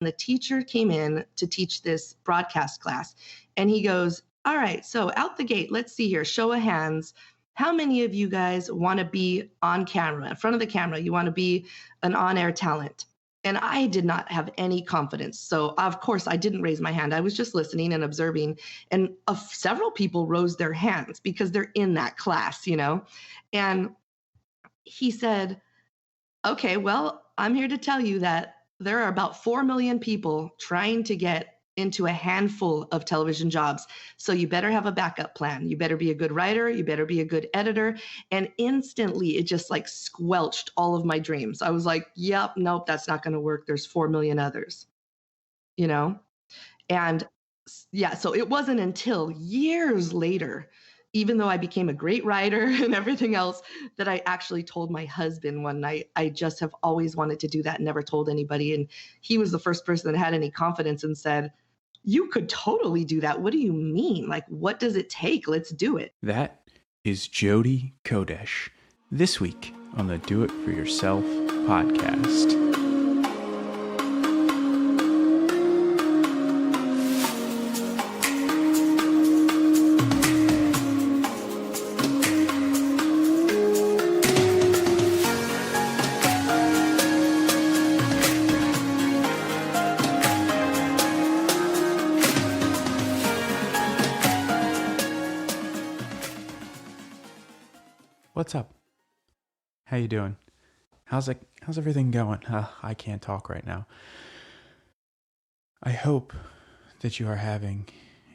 the teacher came in to teach this broadcast class, and he goes, all right, so out the gate, let's see here, show of hands. How many of you guys want to be on camera, in front of the camera? You want to be an on-air talent? And I did not have any confidence. So, of course, I didn't raise my hand. I was just listening and observing. And several people rose their hands because they're in that class, you know? And he said, okay, well, I'm here to tell you that there are about 4 million people trying to get into a handful of television jobs. So you better have a backup plan. You better be a good writer. You better be a good editor. And instantly it just like squelched all of my dreams. I was like, yep, nope, that's not going to work. There's 4 million others, you know? And yeah, so it wasn't until years later, even though I became a great writer and everything else, that I actually told my husband one night. I just have always wanted to do that, never told anybody. And he was the first person that had any confidence and said, you could totally do that. What do you mean? Like, what does it take? Let's do it. That is Jodi Kodesh, this week on the Do It For Yourself podcast. What's up? How you doing? How's everything going? I can't talk right now. I hope that you are having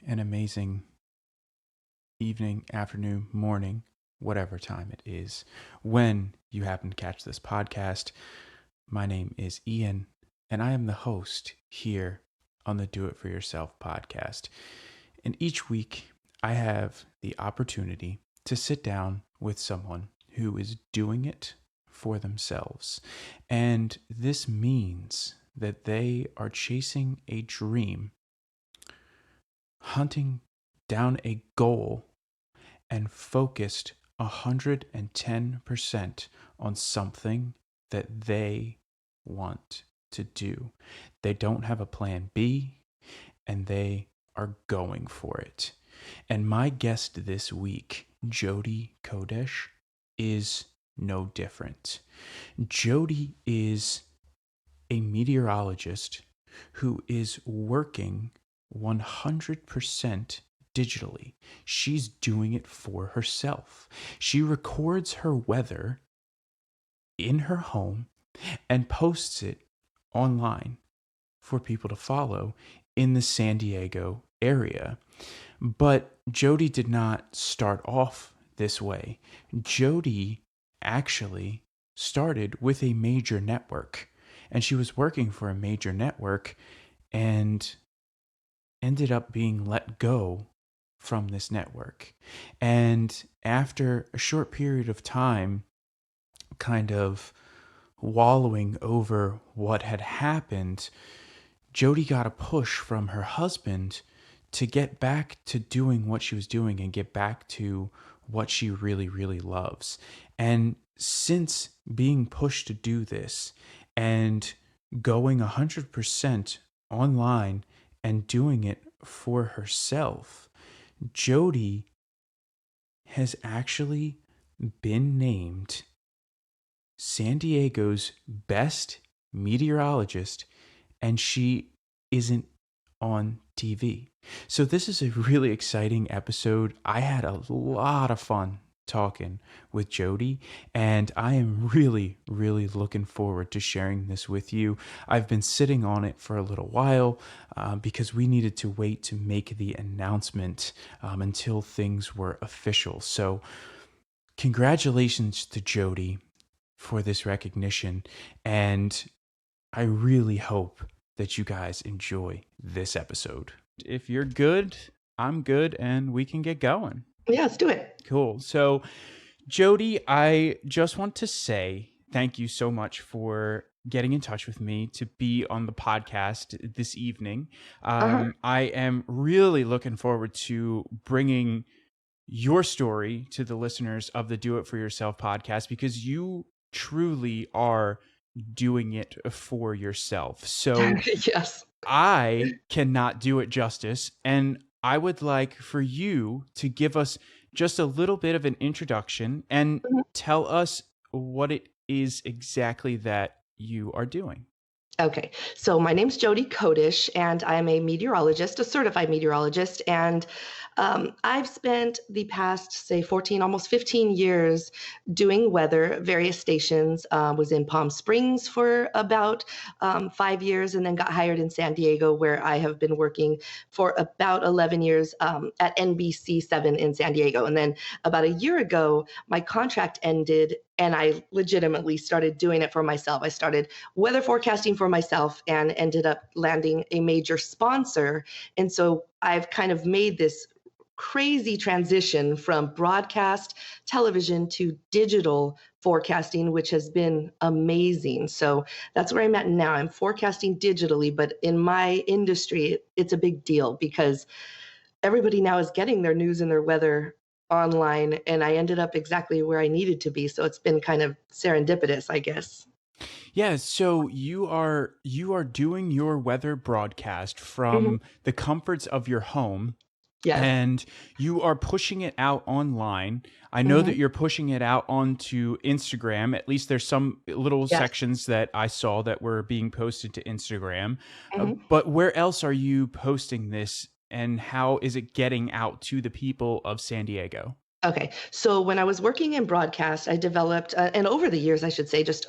an amazing evening, afternoon, morning, whatever time it is, when you happen to catch this podcast. My name is Ian, and I am the host here on the Do It For Yourself podcast. And each week, I have the opportunity to sit down with someone who is doing it for themselves. And this means that they are chasing a dream, hunting down a goal, and focused 110% on something that they want to do. They don't have a plan B, and they are going for it. And my guest this week, Jodi Kodesh, is no different. Jodi is a meteorologist who is working 100% digitally. She's doing it for herself. She records her weather in her home and posts it online for people to follow in the San Diego area. But Jodi did not start off this way. Jodi actually started with a major network, and she was working for a major network and ended up being let go from this network. And after a short period of time, kind of wallowing over what had happened, Jodi got a push from her husband to get back to doing what she was doing and get back to what she really, really loves. And since being pushed to do this and going 100% online and doing it for herself, Jodi has actually been named San Diego's best meteorologist, and she isn't on TV. So this is a really exciting episode. I had a lot of fun talking with Jodi, and I am really, really looking forward to sharing this with you. I've been sitting on it for a little while because we needed to wait to make the announcement until things were official. So congratulations to Jodi for this recognition, and I really hope that you guys enjoy this episode. If you're good, I'm good, and we can get going. Yeah, let's do it. Cool. So, Jodi, I just want to say thank you so much for getting in touch with me to be on the podcast this evening. I am really looking forward to bringing your story to the listeners of the Do It For Yourself podcast, because you truly are doing it for yourself. So Yes. I cannot do it justice. And I would like for you to give us just a little bit of an introduction and tell us what it is exactly that you are doing. Okay, so my name's Jodi Kodesh, and I'm a meteorologist, a certified meteorologist. And I've spent the past, say, 14, almost 15 years doing weather, various stations. Was in Palm Springs for about 5 years, and then got hired in San Diego, where I have been working for about 11 years at NBC 7 in San Diego. And then about a year ago, my contract ended, and I legitimately started doing it for myself. I started weather forecasting for myself and ended up landing a major sponsor. And so I've kind of made this crazy transition from broadcast television to digital forecasting, which has been amazing. So that's where I'm at now. I'm forecasting digitally, but in my industry, it's a big deal because everybody now is getting their news and their weather online. And I ended up exactly where I needed to be. So it's been kind of serendipitous, I guess. Yeah, so you are doing your weather broadcast Mhm. from the comforts of your home, Yes. and you are pushing it out online. I know that Mhm. you're pushing it out onto Instagram. At least there's some little Yes. sections that I saw that were being posted to Instagram. Mhm. But where else are you posting this, and how is it getting out to the people of San Diego? Okay. So when I was working in broadcast, I developed, and over the years, I should say, just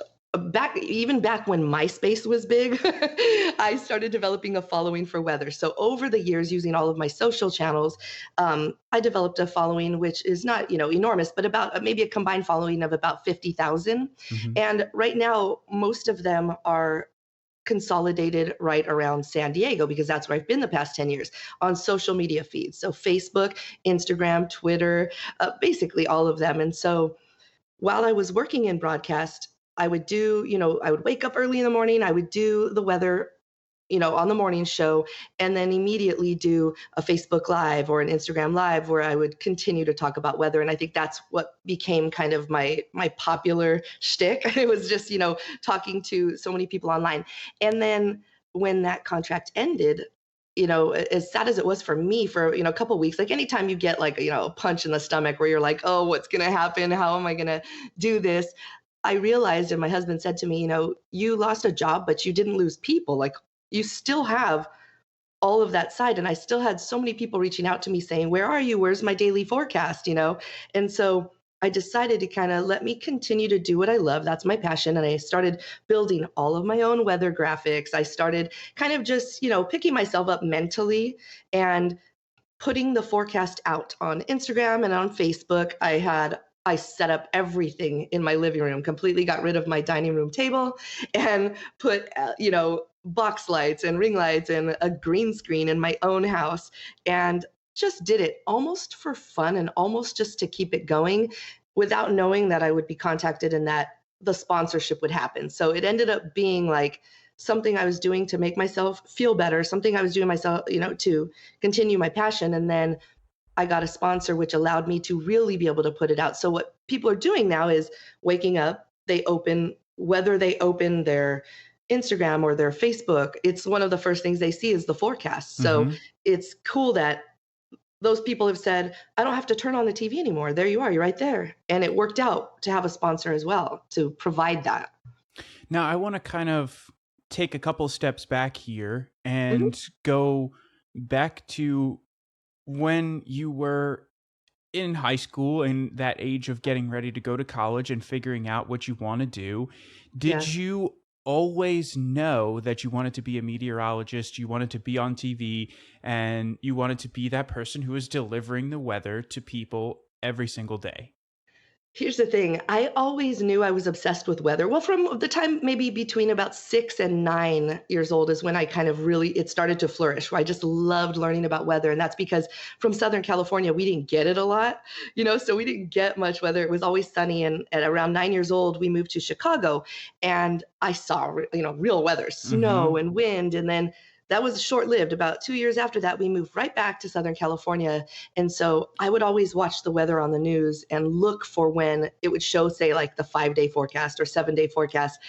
even back when MySpace was big, I started developing a following for weather. So over the years, using all of my social channels, I developed a following which is not, enormous, but about maybe a combined following of about 50,000. Hmm. And right now, most of them are consolidated right around San Diego because that's where I've been the past 10 years on social media feeds. So Facebook, Instagram, Twitter, basically all of them. And so while I was working in broadcast, I would do, I would wake up early in the morning, I would do the weather, on the morning show, and then immediately do a Facebook Live or an Instagram Live where I would continue to talk about weather. And I think that's what became kind of my popular shtick. It was just, talking to so many people online. And then when that contract ended, as sad as it was for me for, a couple of weeks, like anytime you get like, a punch in the stomach where you're like, oh, what's going to happen? How am I going to do this? I realized, and my husband said to me, you lost a job, but you didn't lose people. Like you still have all of that side. And I still had so many people reaching out to me saying, where are you? Where's my daily forecast? And so I decided to kind of let me continue to do what I love. That's my passion. And I started building all of my own weather graphics. I started kind of just, picking myself up mentally and putting the forecast out on Instagram and on Facebook. I set up everything in my living room, completely got rid of my dining room table and put, box lights and ring lights and a green screen in my own house and just did it almost for fun and almost just to keep it going without knowing that I would be contacted and that the sponsorship would happen. So it ended up being like something I was doing to make myself feel better, something I was doing myself, to continue my passion. And then I got a sponsor, which allowed me to really be able to put it out. So what people are doing now is waking up, whether they open their Instagram or their Facebook, it's one of the first things they see is the forecast. So Hmm. it's cool that those people have said, I don't have to turn on the TV anymore. There you are, you're right there. And it worked out to have a sponsor as well to provide that. Now, I want to kind of take a couple steps back here Mhm. and go back to when you were in high school and that age of getting ready to go to college and figuring out what you want to do. Did Yes. you always know that you wanted to be a meteorologist, you wanted to be on TV, and you wanted to be that person who was delivering the weather to people every single day? Here's the thing. I always knew I was obsessed with weather. Well, from the time maybe between about 6 and 9 years old is when I kind of really, it started to flourish, where I just loved learning about weather. And that's because from Southern California, we didn't get it a lot, so we didn't get much weather. It was always sunny. And at around 9 years old, we moved to Chicago and I saw, real weather, snow Mhm. and wind. And then that was short lived. About 2 years after that, we moved right back to Southern California, and so I would always watch the weather on the news and look for when it would show, say, like the 5 day forecast or 7 day forecast.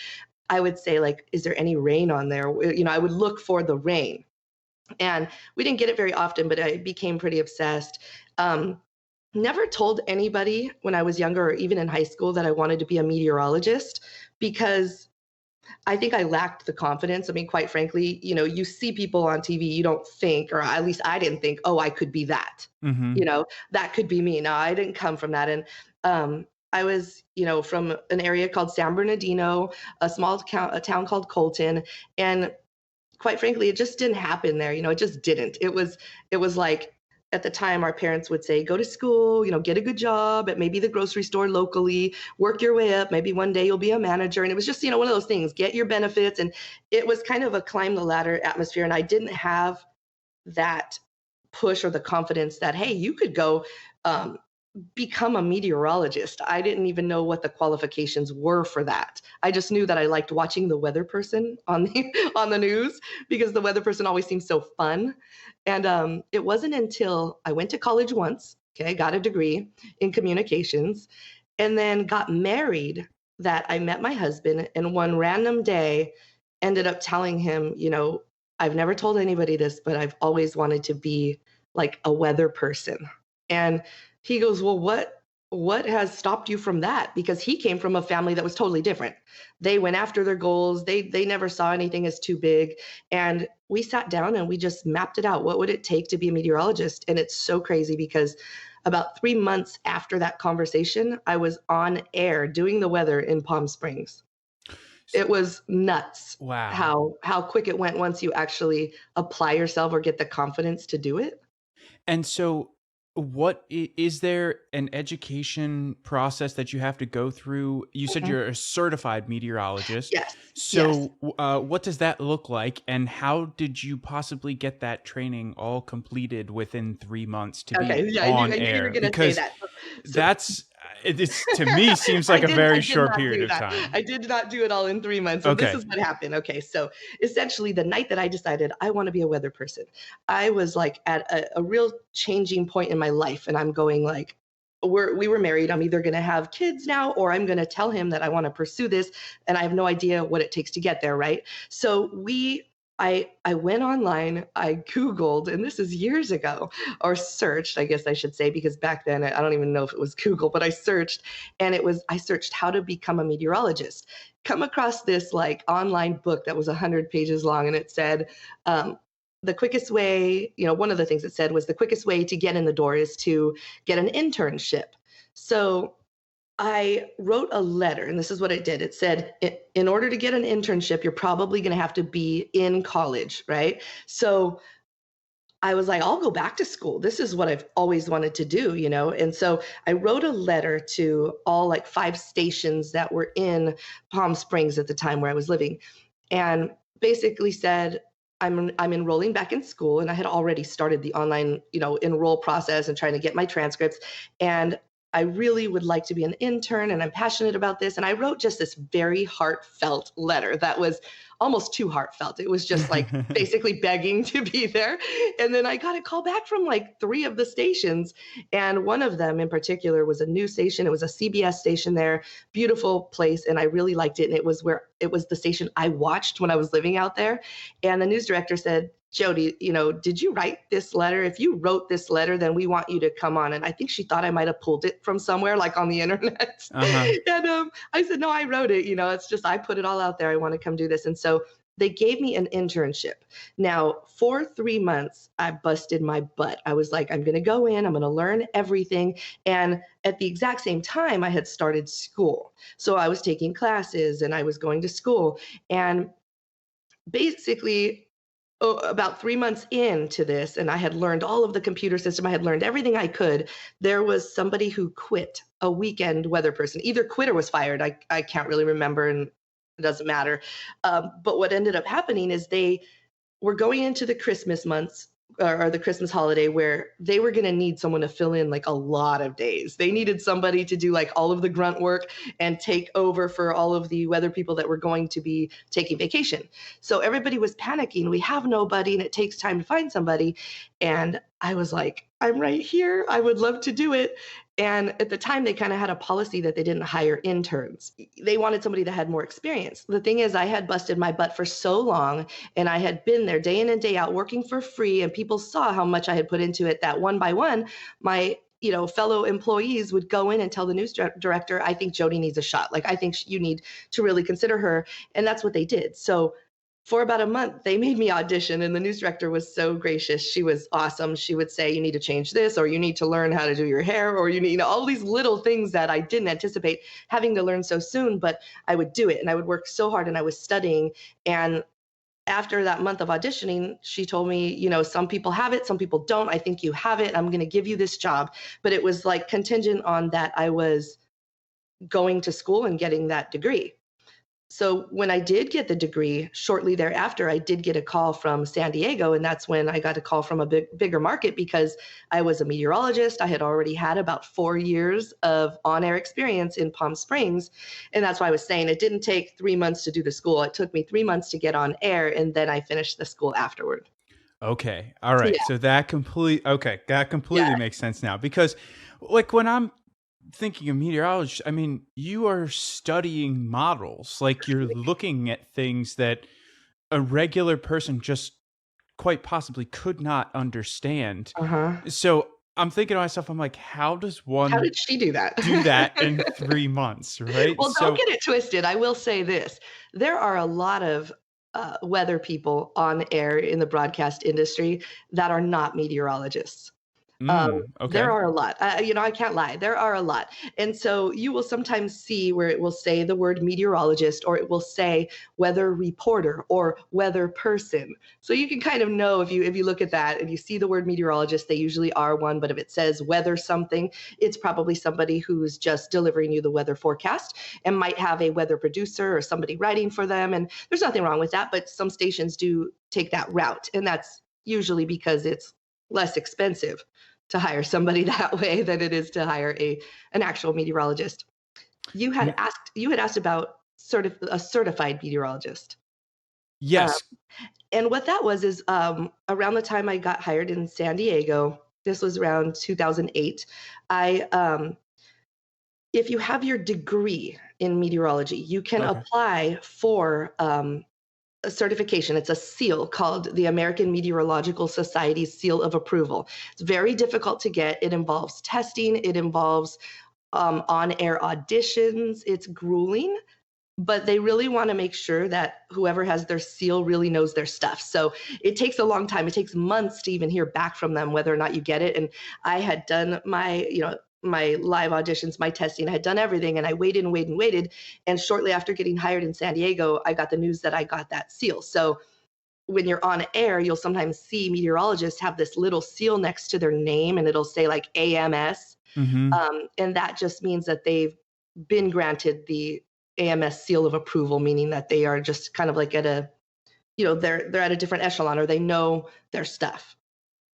I would say, like, is there any rain on there? I would look for the rain. And we didn't get it very often, but I became pretty obsessed. Um, Never told anybody when I was younger or even in high school that I wanted to be a meteorologist because I think I lacked the confidence. I mean, quite frankly, you see people on TV, you don't think, or at least I didn't think, oh, I could be that. Mm-hmm. That could be me. No, I didn't come from that. And I was, from an area called San Bernardino, a town called Colton, and quite frankly, it just didn't happen there. It just didn't. It was like at the time our parents would say, go to school, get a good job at maybe the grocery store locally, work your way up. Maybe one day you'll be a manager. And it was just, one of those things, get your benefits. And it was kind of a climb the ladder atmosphere. And I didn't have that push or the confidence that, hey, you could go become a meteorologist. I didn't even know what the qualifications were for that. I just knew that I liked watching the weather person on the on the news because the weather person always seems so fun. And it wasn't until I went to college once, okay, got a degree in communications, and then got married that I met my husband and one random day ended up telling him, I've never told anybody this, but I've always wanted to be like a weather person. And he goes, well, what has stopped you from that? Because he came from a family that was totally different. They went after their goals. They never saw anything as too big. And we sat down and we just mapped it out. What would it take to be a meteorologist? And it's so crazy because about 3 months after that conversation, I was on air doing the weather in Palm Springs. It was nuts. Wow. How quick it went once you actually apply yourself or get the confidence to do it. And so, what is there an education process that you have to go through? You said Mhm. you're a certified meteorologist. Yes. Yes. So, what does that look like? And how did you possibly get that training all completed within 3 months to Okay. be Yeah, on I knew you were air? going to say Because that. So that's, it's to me seems like a I very did short not period do of that. time. I did not do it all in 3 months. So this Okay. is what happened. Okay. So essentially, the night that I decided I want to be a weather person, I was like at a real changing point in my life. And I'm going like, we were married. I'm either going to have kids now or I'm going to tell him that I want to pursue this. And I have no idea what it takes to get there. Right. So I went online, I Googled, and this is years ago, or searched, I guess I should say, because back then I don't even know if it was Google, but I searched, and I searched how to become a meteorologist. Come across this like online book that was 100 pages long, and it said, the quickest way, one of the things it said was the quickest way to get in the door is to get an internship. So I wrote a letter, and this is what it did. It said, in order to get an internship, you're probably going to have to be in college, right? So I was like, I'll go back to school. This is what I've always wanted to do. And so I wrote a letter to all like 5 stations that were in Palm Springs at the time where I was living, and basically said, I'm enrolling back in school, and I had already started the online, enroll process and trying to get my transcripts. And I really would like to be an intern, and I'm passionate about this. And I wrote just this very heartfelt letter that was almost too heartfelt. It was just like basically begging to be there. And then I got a call back from like 3 of the stations. And one of them in particular was a new station. It was a CBS station there, beautiful place. And I really liked it. And it was the station I watched when I was living out there. And the news director said, Jodi, did you write this letter? If you wrote this letter, then we want you to come on. And I think she thought I might have pulled it from somewhere, like on the internet. Uh-huh. And I said, no, I wrote it. It's just I put it all out there. I want to come do this. And so they gave me an internship. Now, for 3 months, I busted my butt. I was like, I'm going to go in, I'm going to learn everything. And at the exact same time, I had started school. So I was taking classes and I was going to school. And basically, about 3 months into this, and I had learned all of the computer system, I had learned everything I could, there was somebody who quit, a weekend weather person, either quit or was fired. I can't really remember, and it doesn't matter. But what ended up happening is they were going into the Christmas months, or the Christmas holiday, where they were going to need someone to fill in like a lot of days. They needed somebody to do like all of the grunt work and take over for all of the weather people that were going to be taking vacation. So everybody was panicking. We have nobody, and it takes time to find somebody. And I was like, I'm right here. I would love to do it. And at the time, they kind of had a policy that they didn't hire interns. They wanted somebody that had more experience. The thing is, I had busted my butt for so long, and I had been there day in and day out working for free, and people saw how much I had put into it, that one by one, my fellow employees would go in and tell the news director, I think Jodi needs a shot. Like, I think you need to really consider her. And that's what they did. So for about a month, they made me audition, and the news director was so gracious. She was awesome. She would say, you need to change this, or you need to learn how to do your hair, or you need, all these little things that I didn't anticipate having to learn so soon, but I would do it. And I would work so hard, and I was studying. And after that month of auditioning, she told me, some people have it, some people don't. I think you have it. I'm going to give you this job. But it was like contingent on that I was going to school and getting that degree. So when I did get the degree, shortly thereafter, I did get a call from San Diego, and that's when I got a call from a bigger market, because I was a meteorologist. I had already had about 4 years of on-air experience in Palm Springs, and that's why I was saying it didn't take 3 months to do the school. It took me 3 months to get on air, and then I finished the school afterward. Okay. All right. Yeah, So that completely yeah, makes sense now, because like when I'm thinking of meteorology, I mean, you are studying models. Like you're looking at things that a regular person just quite possibly could not understand. uh-huh. So I'm thinking to myself, I'm like, how does How one did she do that? do that in 3 months? Right. Well, don't So, get it twisted. I will say this. There are a lot of weather people on air in the broadcast industry that are not meteorologists. There okay. are a lot. I can't lie. There are a lot. And so you will sometimes see where it will say the word meteorologist, or it will say weather reporter or weather person. So you can kind of know, if you look at that and you see the word meteorologist, they usually are one. But if it says weather something, it's probably somebody who's just delivering you the weather forecast, and might have a weather producer or somebody writing for them. And there's nothing wrong with that. But some stations do take that route. And that's usually because it's less expensive to hire somebody that way than it is to hire an actual meteorologist. N- You had asked about a certified meteorologist. Uh, yes. and what that was is, around the time I got hired in San Diego, this was around 2008. I If you have your degree in meteorology, you can Okay. apply for a certification. It's a seal called the American Meteorological Society's Seal of Approval. It's very difficult to get. It involves testing, it involves on air auditions. It's grueling, but they really want to make sure that whoever has their seal really knows their stuff. So it takes a long time. It takes months to even hear back from them whether or not you get it. And I had done my live auditions, my testing, I had done everything, and I waited and waited and waited. And shortly after getting hired in San Diego, I got the news that I got that seal. So when you're on air, you'll sometimes see meteorologists have this little seal next to their name, and it'll say like AMS. Mm-hmm. And that just means that they've been granted the AMS seal of approval, meaning that they are just kind of like they're at a different echelon, or they know their stuff.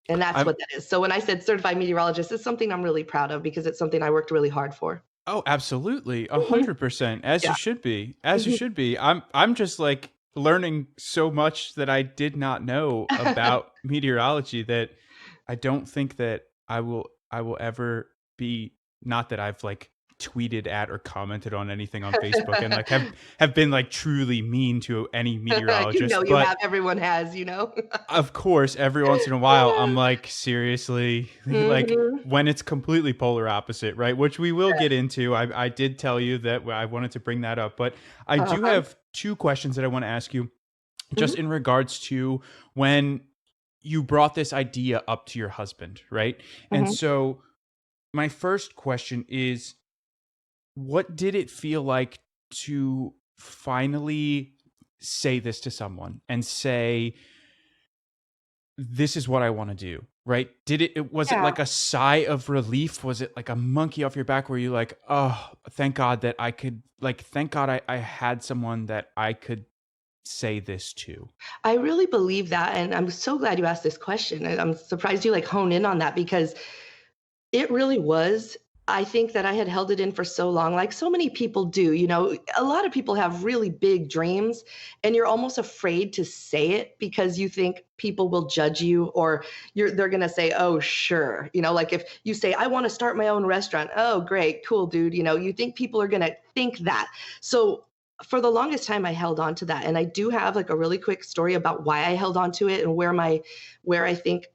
And that's I'm what that is. So when I said certified meteorologist, it's something I'm really proud of, because it's something I worked really hard for. Oh, absolutely. Mhm. 100%. As you Yeah. should be. As you Mhm. should be. I'm just like learning so much that I did not know about meteorology that I don't think that I will ever be, not that I've like tweeted at or commented on anything on Facebook and like have been like truly mean to any meteorologist, You but have, everyone has, of course, every once in a while, I'm like, seriously, like Mhm. when it's completely polar opposite, right? Which we will get into. I did tell you that I wanted to bring that up, but I do Uh-huh. have two questions that I want to ask you, just Mhm. in regards to when you brought this idea up to your husband, right? And Mhm. so, my first question is, what did it feel like to finally say this to someone and say, this is what I want to do, right? Was it Yeah. like a sigh of relief? Was it like a monkey off your back where you like, oh, thank God that I could, like, thank God I had someone that I could say this to? I really believe that, and I'm so glad you asked this question, and I'm surprised you, like, hone in on that, because it really was. I think that I had held it in for so long, like so many people do. A lot of people have really big dreams, and you're almost afraid to say it because you think people will judge you, or they're going to say, "Oh, sure." Like if you say, "I want to start my own restaurant." "Oh, great, cool, dude." You think people are going to think that. So for the longest time I held on to that, and I do have like a really quick story about why I held on to it and where I think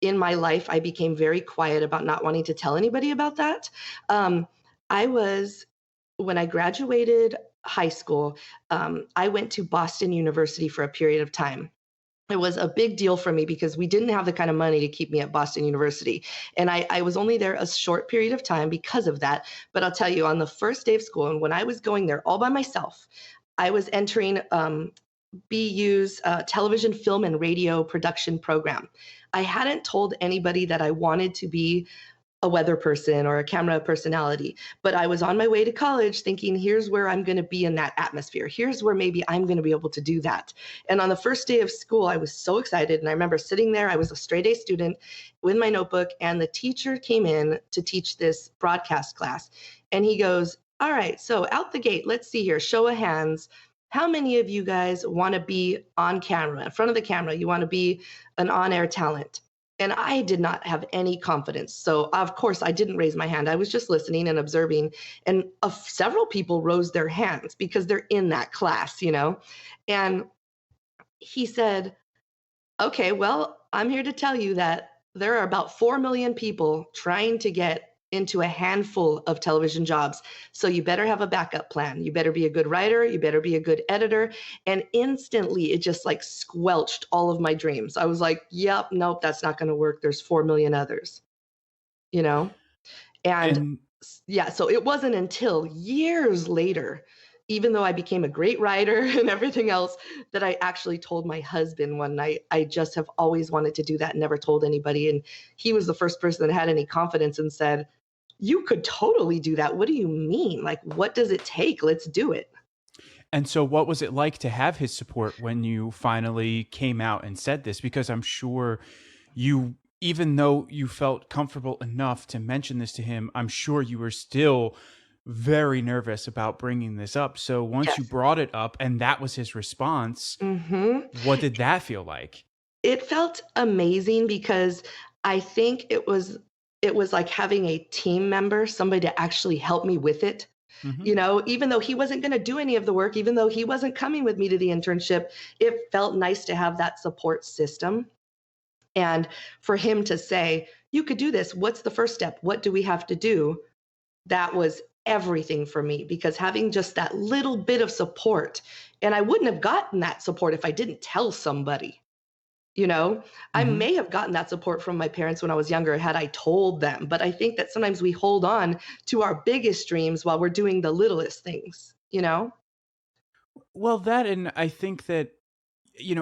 in my life, I became very quiet about not wanting to tell anybody about that. Um, I was, when I graduated high school, I went to Boston University for a period of time. It was a big deal for me because we didn't have the kind of money to keep me at Boston University. And I was only there a short period of time because of that. But I'll tell you, on the first day of school, and when I was going there all by myself, I was entering BU's television, film, and radio production program. I hadn't told anybody that I wanted to be a weather person or a camera personality, but I was on my way to college thinking, here's where I'm going to be in that atmosphere. Here's where maybe I'm going to be able to do that. And on the first day of school, I was so excited. And I remember sitting there, I was a straight A student with my notebook, and the teacher came in to teach this broadcast class. And he goes, "All right, so out the gate, let's see here, show of hands. How many of you guys want to be on camera, in front of the camera? You want to be an on air talent?" And I did not have any confidence. So, of course, I didn't raise my hand. I was just listening and observing. And several people rose their hands because they're in that class. And he said, "Okay, well, I'm here to tell you that there are about 4 million people trying to get into a handful of television jobs. So you better have a backup plan. You better be a good writer. You better be a good editor." And instantly it just like squelched all of my dreams. I was like, yep, nope, that's not going to work. There's 4 million others, you know? And And yeah, so it wasn't until years later, even though I became a great writer and everything else, that I actually told my husband one night. I just have always wanted to do that, never told anybody. And he was the first person that had any confidence and said, "You could totally do that. What do you mean? Like, what does it take? Let's do it." And so what was it like to have his support when you finally came out and said this? Because I'm sure you, even though you felt comfortable enough to mention this to him, I'm sure you were still very nervous about bringing this up. So once you Yes. brought it up and that was his response, Hmm. what did that feel like? It felt amazing because I think it was like having a team member, somebody to actually help me with it. Hmm. Even though he wasn't going to do any of the work, even though he wasn't coming with me to the internship, it felt nice to have that support system. And for him to say, "You could do this. What's the first step? What do we have to do?" That was everything for me because having just that little bit of support, and I wouldn't have gotten that support if I didn't tell somebody. You know, I Hmm. may have gotten that support from my parents when I was younger had I told them, but I think that sometimes we hold on to our biggest dreams while we're doing the littlest things. Well, that, and I think that,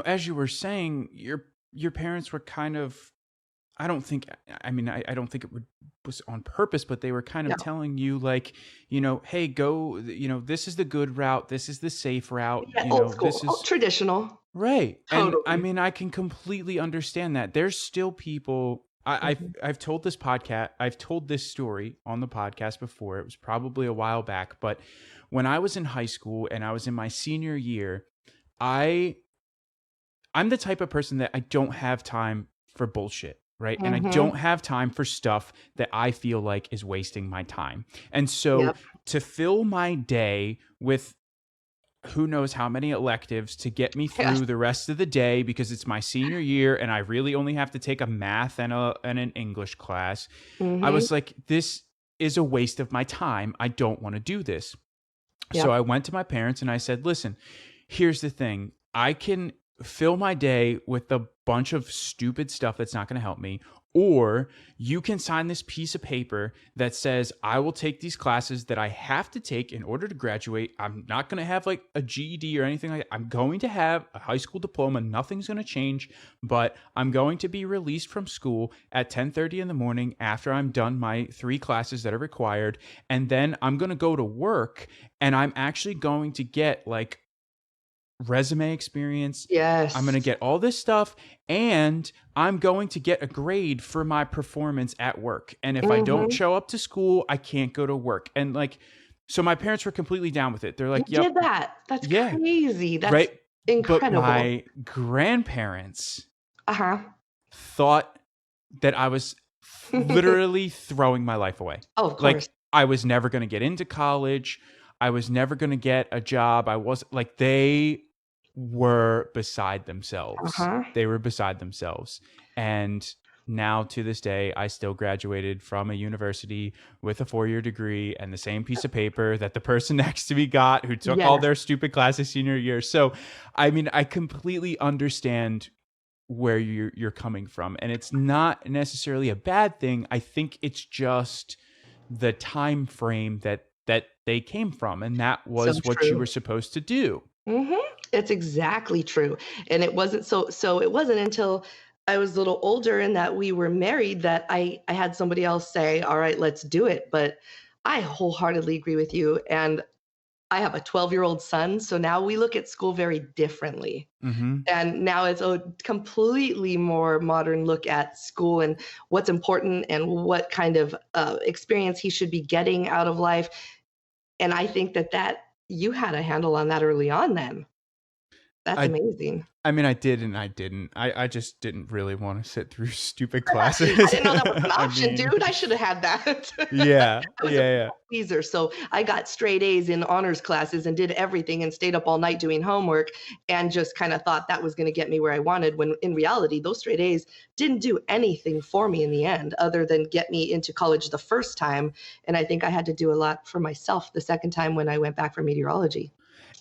as you were saying, your parents were kind of, I don't think, I mean, I don't think it was on purpose, but they were kind of No. telling you like, hey, go, this is the good route. This is the safe route. Yeah, old This school, is traditional. right. And I Totally. mean, I can completely understand that. There's still people, Mhm. I've told this podcast, I've told this story on the podcast before. It was probably a while back, but when I was in high school and I was in my senior year, I I'm the type of person that I don't have time for bullshit, right? And I don't Mhm. have time for stuff that I feel like is wasting my time. And so Yep. to fill my day with who knows how many electives to get me Yes. through the rest of the day because it's my senior year and I really only have to take a math and an English class. I Mhm. was like, this is a waste of my time. I don't want to do this. So I Yep. went to my parents and I said, listen, here's the thing. I can fill my day with a bunch of stupid stuff that's not going to help me. Or you can sign this piece of paper that says, I will take these classes that I have to take in order to graduate. I'm not going to have like a GED or anything like that. I'm going to have a high school diploma. Nothing's going to change, but I'm going to be released from school at 10:30 in the morning after I'm done my 3 classes that are required. And then I'm going to go to work and I'm actually going to get like resume experience. I'm going Yes. to get all this stuff, and I'm going to get a grade for my performance at work. And if I don't Mhm. show up to school, I can't go to work. And like, so my parents were completely down with it. They're You like, did yep, that. That's yeah, crazy. That's right. But incredible. my grandparents Uh-huh. thought that I was literally throwing my life away. Oh, of course. Like, I was never going to get into college. I was never going to get a job. I wasn't like, they were beside themselves. Uh-huh. They were beside themselves. And now to this day, I still graduated from a university with a 4-year degree and the same piece of paper that the person next to me got who took all Yes. their stupid classes senior year. So, I mean, I completely understand where you're coming from, and it's not necessarily a bad thing. I think it's just the time frame that they came from, and that So was what you true. were supposed to do. Mhm. It's exactly true. And it wasn't so it wasn't until I was a little older and that we were married that I had somebody else say, "All right, let's do it." But I wholeheartedly agree with you, and I have a 12-year-old son, so now we look at school very differently. Mhm. And now it's a completely more modern look at school and what's important and what kind of, experience he should be getting out of life, and I think that you had a handle on that early on then. That's I amazing. I mean, I did and I didn't. I just didn't really want to sit through stupid I classes. didn't know that was an I option, mean, dude. I should have had that. yeah, I was a yeah, people pleaser, so I got straight A's in honors classes and did everything and stayed up all night doing homework and just kinda thought that was gonna get me where I wanted when in reality, those straight A's didn't do anything for me in the end other than get me into college the first time, and I think I had to do a lot for myself the second time when I went back for meteorology.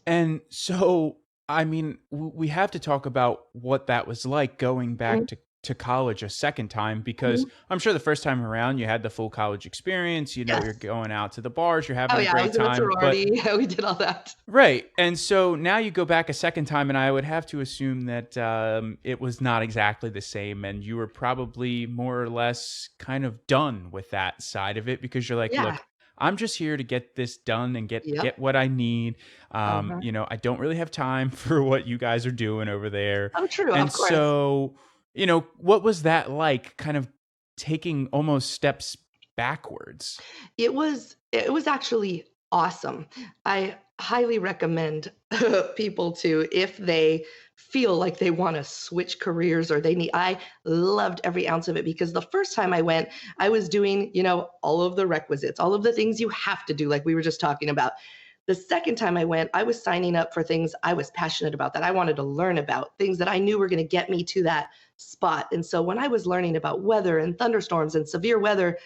And so, I mean, we have to talk about what that was like going Mhm, back to college a second time, because mhm. I'm sure the first time around you had the full college experience. You know, you're Yes. going out to the bars, you're Oh, having a yeah, I great was in a time. But sorority. We did all that. right. And so now you go back a second time, and I would have to assume that it was not exactly the same. And you were probably more or less kind of done with that side of it, because you're like, Yeah. look, I'm just here to get this done and get Yep. what I need. Uh-huh. You know, I don't really have time for what you guys are doing over there. Oh, true, And of course. so, you know, what was that like, kind of taking almost steps backwards? It was actually awesome. I highly recommend people to if they feel like they wanna switch careers or they need I loved every ounce of it because the first time I went, I was doing, all of the requisites, all of the things you have to do, like we were just talking about. The second time I went, I was signing up for things I was passionate about, that I wanted to learn about, things that I knew were gonna get me to that spot, and so when I was learning about weather and thunderstorms and severe weather,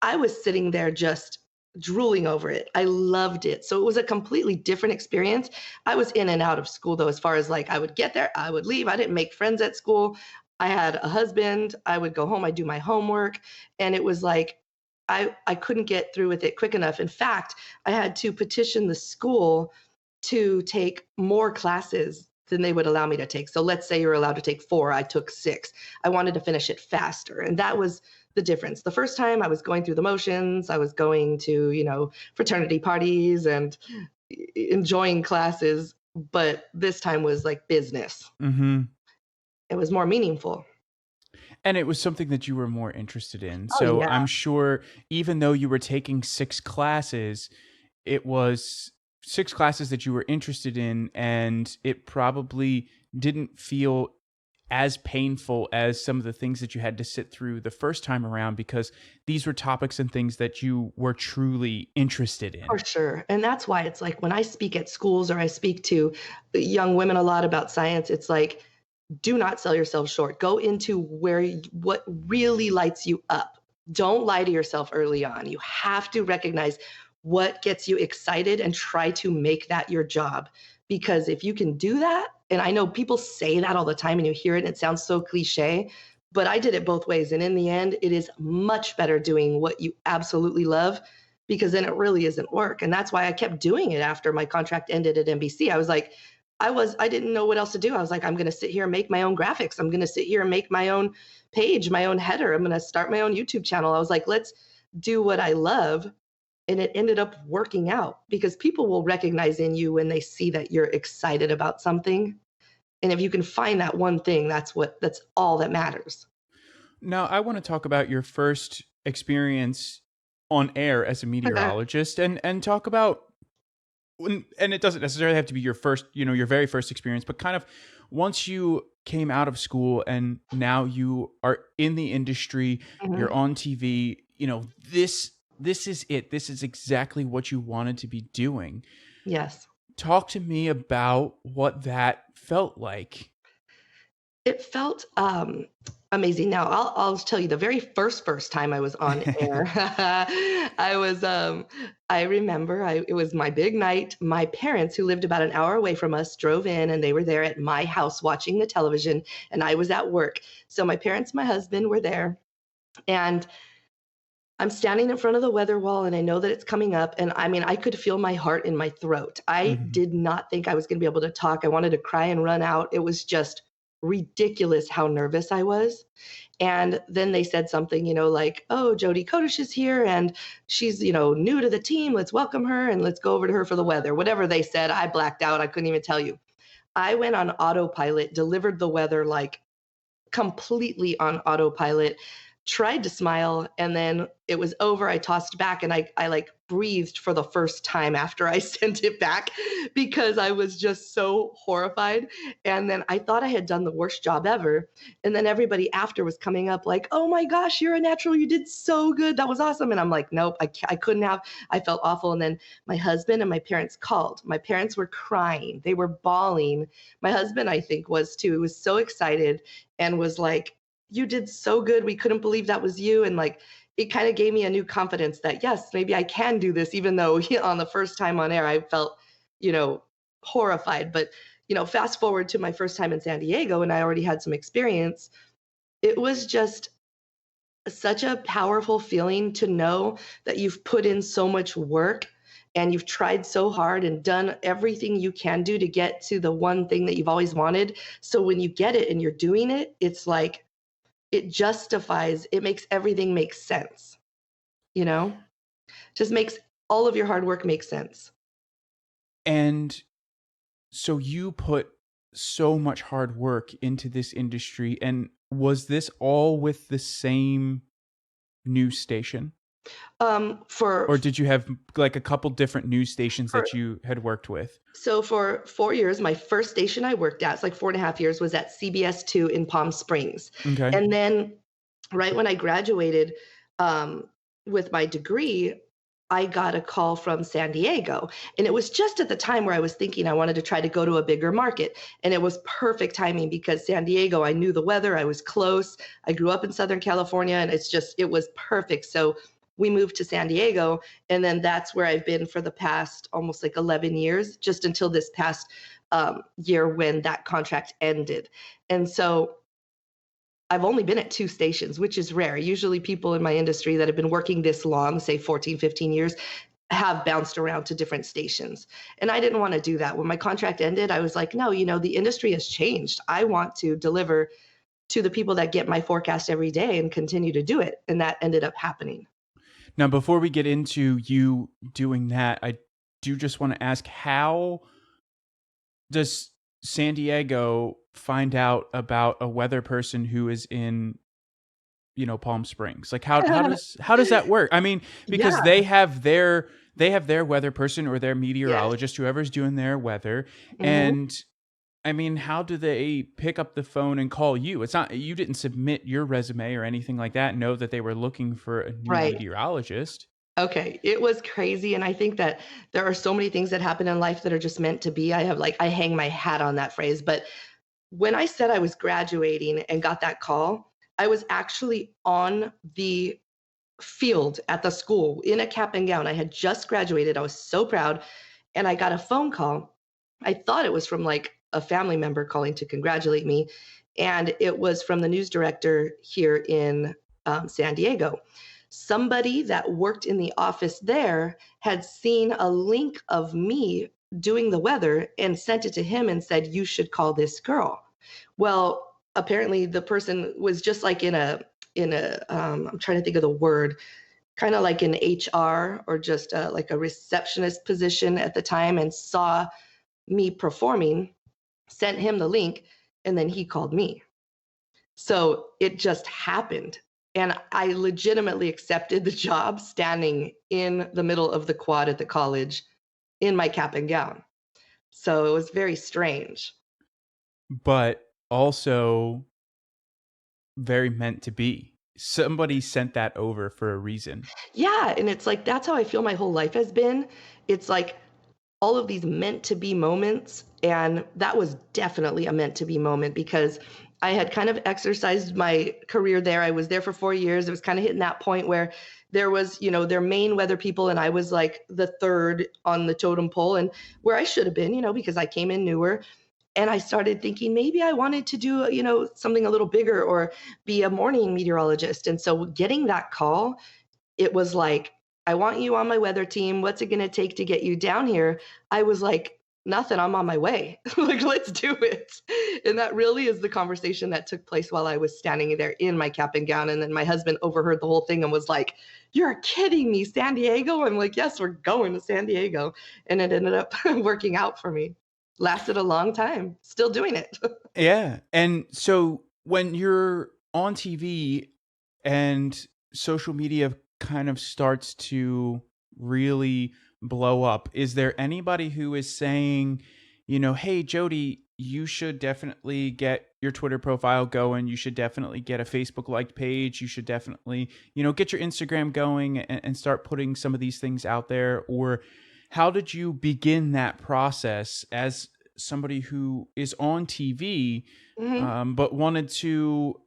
I was sitting there just drooling over it. I loved it. So it was a completely different experience. I was in and out of school though, as far as like I would get there, I would leave. I didn't make friends at school. I had a husband. I would go home, I'd do my homework. And it was like I couldn't get through with it quick enough. In fact, I had to petition the school to take more classes than they would allow me to take. So let's say you're allowed to take 4, I took 6. I wanted to finish it faster, and that was the difference. The first time I was going through the motions, I was going to, fraternity parties and enjoying classes, but this time was like business. Mhm. It was more meaningful. And it was something that you were more interested in. Oh, So yeah. I'm sure, even though you were taking 6 classes, it was 6 classes that you were interested in, and it probably didn't feel as painful as some of the things that you had to sit through the first time around, because these were topics and things that you were truly interested For in. sure. And that's why it's like when I speak at schools or I speak to young women a lot about science, it's like, do not sell yourself short. Go into what really lights you up. Don't lie to yourself early on. You have to recognize what gets you excited and try to make that your job. Because if you can do that, and I know people say that all the time and you hear it and it sounds so cliche, but I did it both ways. And in the end, it is much better doing what you absolutely love because then it really isn't work. And that's why I kept doing it after my contract ended at NBC. I was like, I didn't know what else to do. I was like, I'm gonna sit here and make my own graphics. I'm gonna sit here and make my own page, my own header. I'm gonna start my own YouTube channel. I was like, let's do what I love And it ended up working out because people will recognize in you when they see that you're excited about something. And if you can find that one thing, that's all that matters. Now, I want to talk about your first experience on air as a meteorologist, and talk about, and it doesn't necessarily have to be your first, your very first experience, but kind of once you came out of school and now you are in the industry, Mhm. you're on TV, this is it. This is exactly what you wanted to be doing. Yes. Talk to me about what that felt like. It felt amazing. Now, I'll tell you the very first time I was on air. I remember it was my big night. My parents, who lived about an hour away from us, drove in and they were there at my house watching the television, and I was at work. So my parents, my husband were there, and I'm standing in front of the weather wall and I know that it's coming up. And I mean, I could feel my heart in my throat. I Mhm. did not think I was going to be able to talk. I wanted to cry and run out. It was just ridiculous how nervous I was. And then they said something, like, oh, Jodi Kodesh is here and she's, new to the team. Let's welcome her and let's go over to her for the weather. Whatever they said, I blacked out. I couldn't even tell you. I went on autopilot, delivered the weather like completely on autopilot, tried to smile, and then it was over. I tossed back and I like breathed for the first time after I sent it back because I was just so horrified. And then I thought I had done the worst job ever. And then everybody after was coming up like, oh my gosh, you're a natural. You did so good. That was awesome. And I'm like, nope, I couldn't have. I felt awful. And then my husband and my parents called. My parents were crying. They were bawling. My husband, I think, was too. He was so excited and was like, you did so good. We couldn't believe that was you. And like, it kind of gave me a new confidence that, yes, maybe I can do this, even though on the first time on air, I felt, you know, horrified. But, fast forward to my first time in San Diego and I already had some experience. It was just such a powerful feeling to know that you've put in so much work and you've tried so hard and done everything you can do to get to the one thing that you've always wanted. So when you get it and you're doing it, it's like it justifies, it makes everything make sense, you know? Just makes all of your hard work make sense. And so you put so much hard work into this industry, and was this all with the same news station? For Or did you have like a couple different news stations for that you had worked with? So for 4 years, my first station I worked at, it's like 4.5 years, was at CBS 2 in Palm Springs. Okay. And then right when I graduated um, with my degree, I got a call from San Diego. And it was just at the time where I was thinking I wanted to try to go to a bigger market. And it was perfect timing because San Diego, I knew the weather, I was close. I grew up in Southern California, and it was perfect. So we moved to San Diego. And then that's where I've been for the past almost like 11 years, just until this past year when that contract ended. And so I've only been at two stations, which is rare. Usually people in my industry that have been working this long, say 14, 15 years, have bounced around to different stations. And I didn't want to do that. When my contract ended, I was like, no, the industry has changed. I want to deliver to the people that get my forecast every day and continue to do it. And that ended up happening. Now, before we get into you doing that, I do just want to ask, how does San Diego find out about a weather person who is in, Palm Springs? Like how does that work? I mean, because Yeah. they have their weather person or their Yes. meteorologist, whoever's doing their weather, Hmm. and I mean, how do they pick up the phone and call you? It's not, you didn't submit your resume or anything like that, know that they were looking for a new Right. meteorologist. Okay, it was crazy, and I think that there are so many things that happen in life that are just meant to be. I hang my hat on that phrase, but when I said I was graduating and got that call, I was actually on the field at the school in a cap and gown. I had just graduated. I was so proud, and I got a phone call. I thought it was from like a family member calling to congratulate me, and it was from the news director here in San Diego. Somebody that worked in the office there had seen a link of me doing the weather and sent it to him and said, you should call this girl. Well, apparently the person was just like in a I'm trying to think of the word. kind of like an HR or just like a receptionist position at the time, and saw me performing, sent him the link, and then he called me. So it just happened. And I legitimately accepted the job standing in the middle of the quad at the college in my cap and gown. So it was very strange. But also very meant to be. Somebody sent that over for a reason. Yeah. And it's like, that's how I feel my whole life has been. It's like all of these meant to be moments. And that was definitely a meant to be moment because I had kind of exercised my career there. I was there for 4 years. It was kind of hitting that point where there was, their main weather people, and I was like the third on the totem pole, and where I should have been, because I came in newer. And I started thinking maybe I wanted to do, something a little bigger or be a morning meteorologist. And so getting that call, it was like, I want you on my weather team. What's it going to take to get you down here? I was like, nothing, I'm on my way. Like, let's do it. And that really is the conversation that took place while I was standing there in my cap and gown. And then my husband overheard the whole thing and was like, you're kidding me, San Diego? I'm like, yes, we're going to San Diego. And it ended up working out for me. Lasted a long time, still doing it. Yeah. And so when you're on TV and social media kind of starts to really blow up, is there anybody who is saying, hey, Jodi, you should definitely get your Twitter profile going. You should definitely get a Facebook liked page. You should definitely, get your Instagram going and start putting some of these things out there? Or how did you begin that process as somebody who is on TV, Mhm. but wanted to,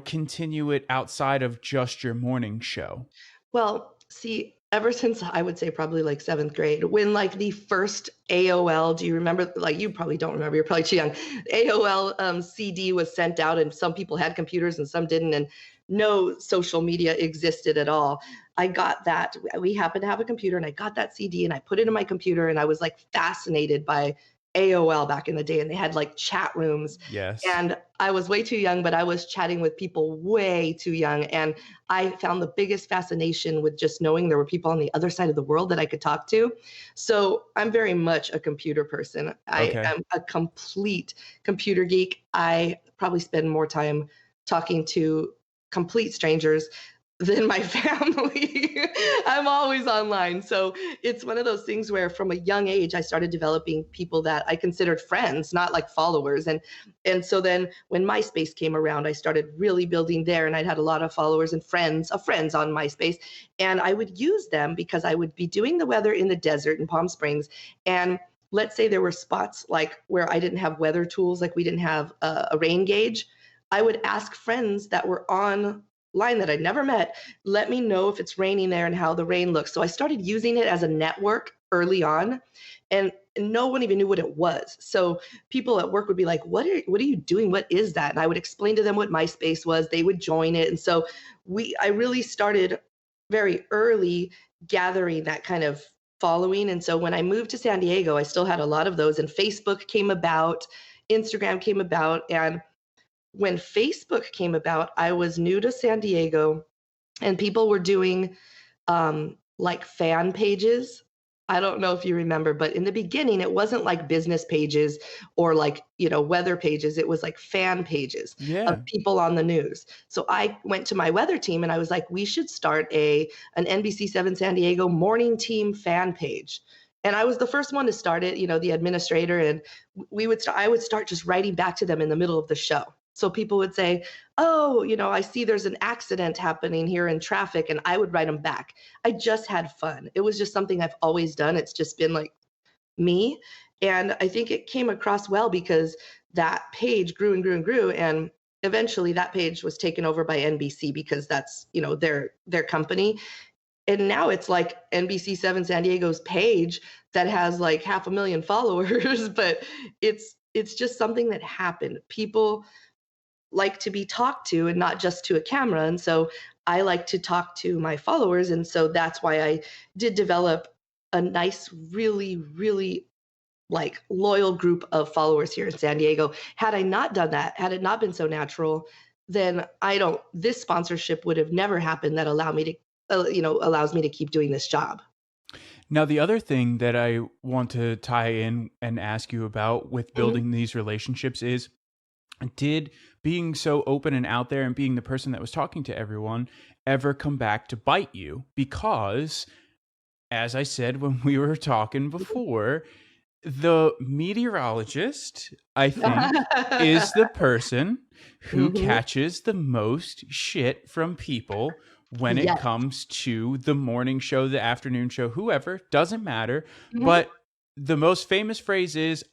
continue it outside of just your morning show? Well, see, ever since I would say probably like 7th grade, when like the first AOL, do you remember? Like, you probably don't remember, you're probably too young. AOL CD was sent out, and some people had computers and some didn't, and no social media existed at all. I got that. We happened to have a computer, and I got that CD and I put it in my computer, and I was like fascinated by AOL back in the day, and they had like chat rooms. Yes. And I was way too young, but I was chatting with people way too young. And I found the biggest fascination with just knowing there were people on the other side of the world that I could talk to. So I'm very much a computer person. I Okay. am a complete computer geek. I probably spend more time talking to complete strangers than my family. I'm always online. So it's one of those things where from a young age I started developing people that I considered friends, not like followers. And so then when MySpace came around, I started really building there, and I'd had a lot of followers and friends of friends on MySpace. And I would use them because I would be doing the weather in the desert in Palm Springs. And let's say there were spots like where I didn't have weather tools, like we didn't have a rain gauge. I would ask friends that were on line that I'd never met, let me know if it's raining there and how the rain looks. So I started using it as a network early on, and no one even knew what it was. So people at work would be like, what are you doing? What is that?" And I would explain to them what MySpace was. They would join it. And so I really started very early gathering that kind of following. And so when I moved to San Diego, I still had a lot of those, and Facebook came about, Instagram came about. And when Facebook came about, I was new to San Diego, and people were doing like fan pages. I don't know if you remember, but in the beginning, it wasn't like business pages or like, weather pages. It was like fan pages of Yeah. people on the news. So I went to my weather team and I was like, we should start an NBC7 San Diego morning team fan page. And I was the first one to start it, the administrator, and I would start just writing back to them in the middle of the show. So people would say, "Oh, I see there's an accident happening here in traffic," and I would write them back. I just had fun. It was just something I've always done. It's just been like me. And I think it came across well because that page grew and grew and grew. And eventually that page was taken over by NBC because that's, their company. And now it's like NBC7 San Diego's page that has like 500,000 followers, but it's just something that happened. People like to be talked to and not just to a camera. And so I like to talk to my followers. And so that's why I did develop a nice, really, really like loyal group of followers here in San Diego. Had I not done that, had it not been so natural, then this sponsorship would have never happened that allowed me to allows me to keep doing this job. Now, the other thing that I want to tie in and ask you about with building these relationships is, did being so open and out there and being the person that was talking to everyone ever come back to bite you? Because, as I said when we were talking before, the meteorologist, I think, is the person who catches the most shit from people when it Yes. comes to the morning show, the afternoon show, whoever, doesn't matter. Mhm. But the most famous phrase is,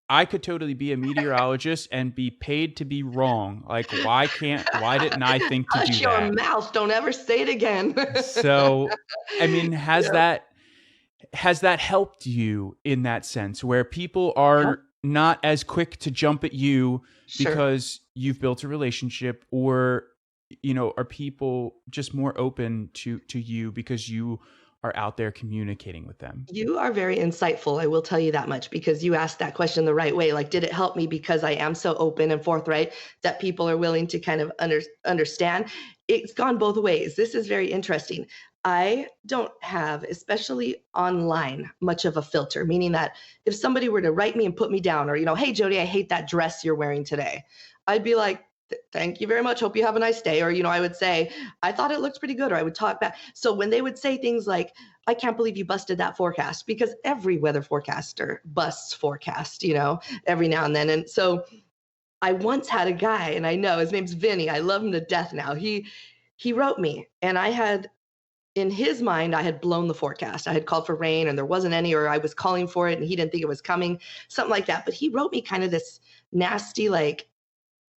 I could totally be a meteorologist and be paid to be wrong. Like, why didn't I think to do Hush your that? mouth. Don't ever say it again. So, I mean, Yeah. has that helped you in that sense where people Yeah. are not as quick to jump at you Sure. because you've built a relationship, or are people just more open to you because you are out there communicating with them? You are very insightful. I will tell you that much, because you asked that question the right way. Like, did it help me because I am so open and forthright that people are willing to kind of understand? It's gone both ways. This is very interesting. I don't have, especially online, much of a filter, meaning that if somebody were to write me and put me down, or, hey, Jodi, I hate that dress you're wearing today, I'd be like, thank you very much. Hope you have a nice day. Or, I would say, I thought it looked pretty good. Or I would talk back. So when they would say things like, I can't believe you busted that forecast, because every weather forecaster busts forecast, every now and then. And so I once had a guy, and I know his name's Vinny. I love him to death now. He wrote me, and I had, in his mind, I had blown the forecast. I had called for rain and there wasn't any, or I was calling for it and he didn't think it was coming, something like that. But he wrote me kind of this nasty, like,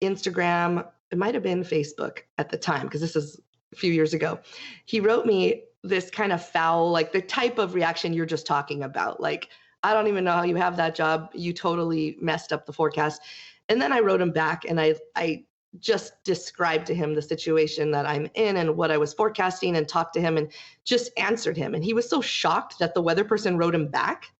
Instagram, it might have been Facebook at the time, because this is a few years ago. He wrote me this kind of foul, like the type of reaction you're just talking about. Like, I don't even know how you have that job. You totally messed up the forecast. And then I wrote him back, and I just described to him the situation that I'm in and what I was forecasting, and talked to him and just answered him. And he was so shocked that the weather person wrote him back.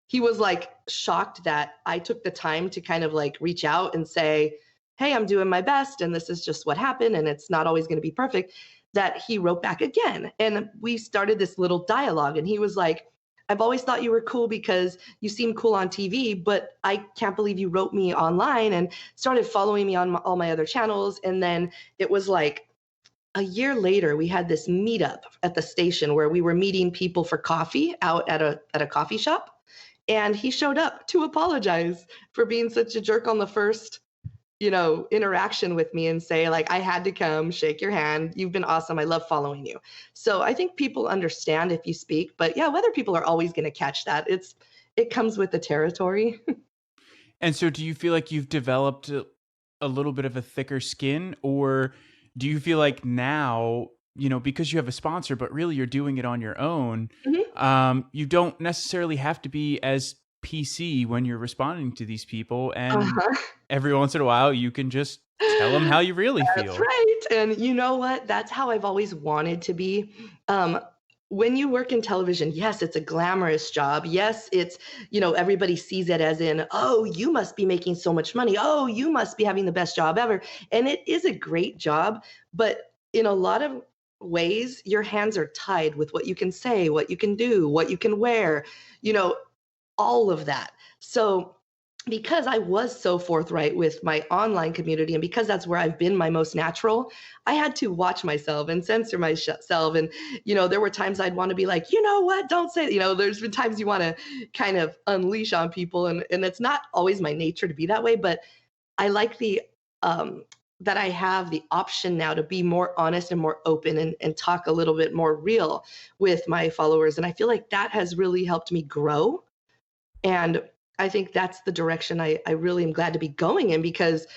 He was like shocked that I took the time to kind of like reach out and say, hey, I'm doing my best, and this is just what happened, and it's not always going to be perfect. That he wrote back again. And we started this little dialogue. And he was like, I've always thought you were cool because you seem cool on TV, but I can't believe you wrote me online, and started following me on all my other channels. And then it was like a year later, we had this meetup at the station where we were meeting people for coffee out at a coffee shop. And he showed up to apologize for being such a jerk on the first interaction with me, and say, like, I had to come shake your hand. You've been awesome. I love following you. So I think people understand if you speak, but yeah, whether people are always going to catch that, it comes with the territory. And so, do you feel like you've developed a little bit of a thicker skin, or do you feel like now, because you have a sponsor, but really you're doing it on your own, Mhm. you don't necessarily have to be as PC when you're responding to these people, and Uh-huh. every once in a while you can just tell them how you really That's feel? right. And you know what? That's how I've always wanted to be. Um, when you work in television, yes, it's a glamorous job. Yes, it's, everybody sees it as in, oh, you must be making so much money. Oh, you must be having the best job ever. And it is a great job. But in a lot of ways, your hands are tied with what you can say, what you can do, what you can wear, you know, all of that. So because I was so forthright with my online community, and because that's where I've been my most natural, I had to watch myself and censor myself. And, there were times I'd want to be like, you know what, don't say, there's been times you want to kind of unleash on people. And it's not always my nature to be that way, but I like um, that I have the option now to be more honest and more open, and talk a little bit more real with my followers. And I feel like that has really helped me grow. And I think that's the direction I really am glad to be going in, because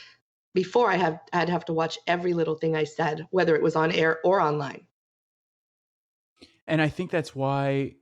before I'd have to watch every little thing I said, whether it was on air or online. And I think that's why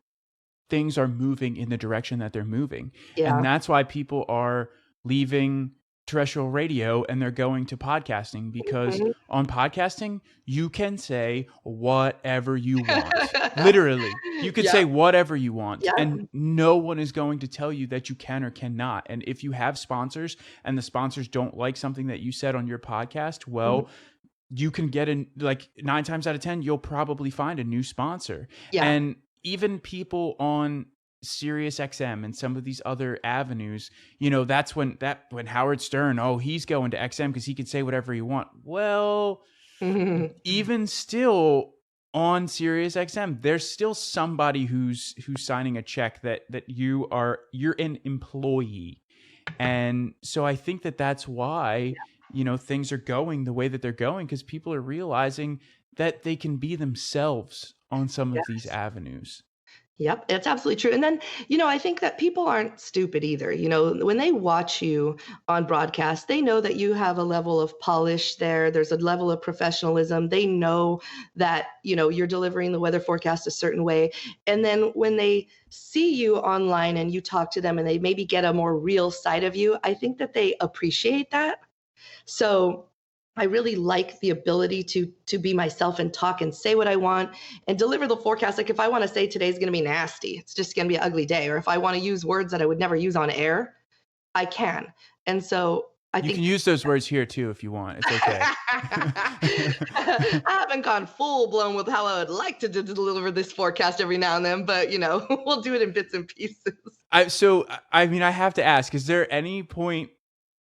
things are moving in the direction that they're moving. And Yeah. that's why people are leaving terrestrial radio and they're going to podcasting, because Mhm. on podcasting, you can say whatever you want. Literally, you could say Yep, whatever you want, yep. and no one is going to tell you that you can or cannot. And if you have sponsors and the sponsors don't like something that you said on your podcast, Mhm. well, you can get in, like 9 times out of 10, you'll probably find a new sponsor. Yeah. And even people on Sirius XM and some of these other avenues, that's when Howard Stern, oh, he's going to XM because he can say whatever he want. Well, even still on Sirius XM, there's still somebody who's signing a check that you're an employee. And so I think that's why, things are going the way that they're going, because people are realizing that they can be themselves on some of these Yes. avenues. Yep, it's absolutely true. And then, I think that people aren't stupid either. When they watch you on broadcast, they know that you have a level of polish there. There's a level of professionalism. They know that, you're delivering the weather forecast a certain way. And then when they see you online and you talk to them and they maybe get a more real side of you, I think that they appreciate that. So I really like the ability to be myself and talk and say what I want and deliver the forecast. Like if I want to say today's going to be nasty, it's just going to be an ugly day. Or if I want to use words that I would never use on air, I can. And so I You think can use those words here too if you want. It's okay. I haven't gone full blown with how I would like to deliver this forecast every now and then, but we'll do it in bits and pieces. I mean, I have to ask, is there any point,